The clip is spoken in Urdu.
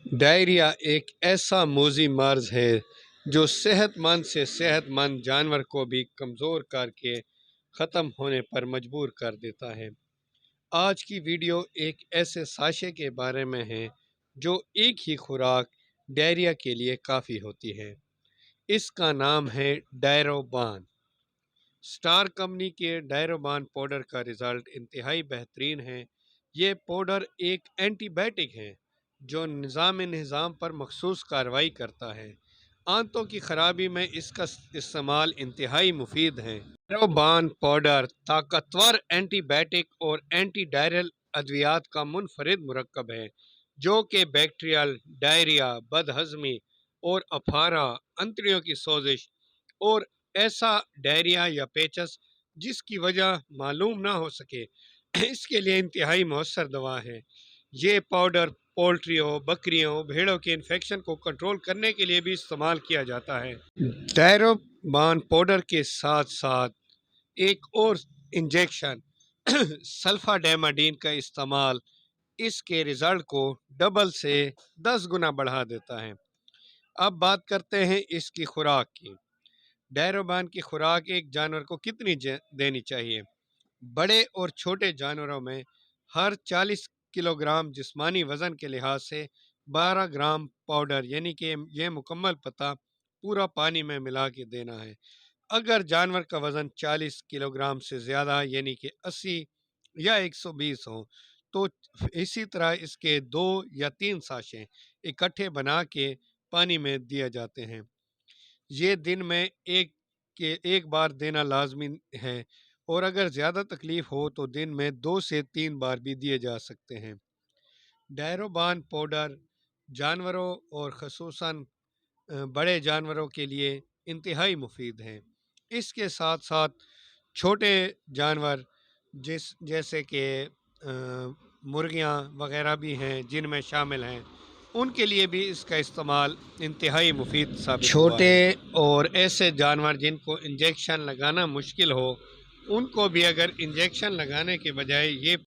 ڈائریا ایک ایسا موذی مرض ہے جو صحت مند سے صحت مند جانور کو بھی کمزور کر کے ختم ہونے پر مجبور کر دیتا ہے۔ آج کی ویڈیو ایک ایسے ساشے کے بارے میں ہے جو ایک ہی خوراک ڈائریا کے لیے کافی ہوتی ہے۔ اس کا نام ہے ڈائروبان۔ سٹار کمپنی کے ڈائروبان پاؤڈر کا رزلٹ انتہائی بہترین ہے۔ یہ پاؤڈر ایک اینٹی بائیوٹک ہے جو نظام پر مخصوص کارروائی کرتا ہے۔ آنتوں کی خرابی میں اس کا استعمال انتہائی مفید ہے۔ ڈائروبان پاؤڈر طاقتور اینٹی بائیوٹک اور اینٹی ڈائرل ادویات کا منفرد مرکب ہے جو کہ بیکٹیریل ڈائریا، بد ہضمی اور افارہ، انتڑیوں کی سوزش اور ایسا ڈائریا یا پیچس جس کی وجہ معلوم نہ ہو سکے اس کے لیے انتہائی مؤثر دوا ہے۔ یہ پاؤڈر پولٹریوں، بکریوں، بھیڑوں کے انفیکشن کو کنٹرول کرنے کے لیے بھی استعمال کیا جاتا ہے۔ ڈائروبان پاؤڈر کے ساتھ ساتھ ایک اور انجیکشن سلفاڈیماڈین کا استعمال اس کے رزلٹ کو ڈبل سے 10 گنا بڑھا دیتا ہے۔ اب بات کرتے ہیں اس کی خوراک کی۔ ڈائروبان کی خوراک ایک جانور کو کتنی دینی چاہیے؟ بڑے اور چھوٹے جانوروں میں ہر 40 کلو گرام جسمانی وزن کے لحاظ سے 12 گرام پاؤڈر یعنی کہ یہ مکمل پتہ پورا پانی میں ملا کے دینا ہے۔ اگر جانور کا وزن 40 کلو گرام سے زیادہ یعنی کہ 80 یا 120 ہو تو اسی طرح اس کے 2 یا 3 ساشے اکٹھے بنا کے پانی میں دیا جاتے ہیں۔ یہ دن میں ایک بار دینا لازمی ہے اور اگر زیادہ تکلیف ہو تو دن میں 2 سے 3 بار بھی دیے جا سکتے ہیں۔ ڈائروبان پاؤڈر جانوروں اور خصوصاً بڑے جانوروں کے لیے انتہائی مفید ہے۔ اس کے ساتھ ساتھ چھوٹے جانور جیسے کہ مرغیاں وغیرہ بھی ہیں جن میں شامل ہیں، ان کے لیے بھی اس کا استعمال انتہائی مفید ثابت ہوا ہے۔ چھوٹے اور ایسے جانور جن کو انجیکشن لگانا مشکل ہو ان کو بھی اگر انجیکشن لگانے کے بجائے یہ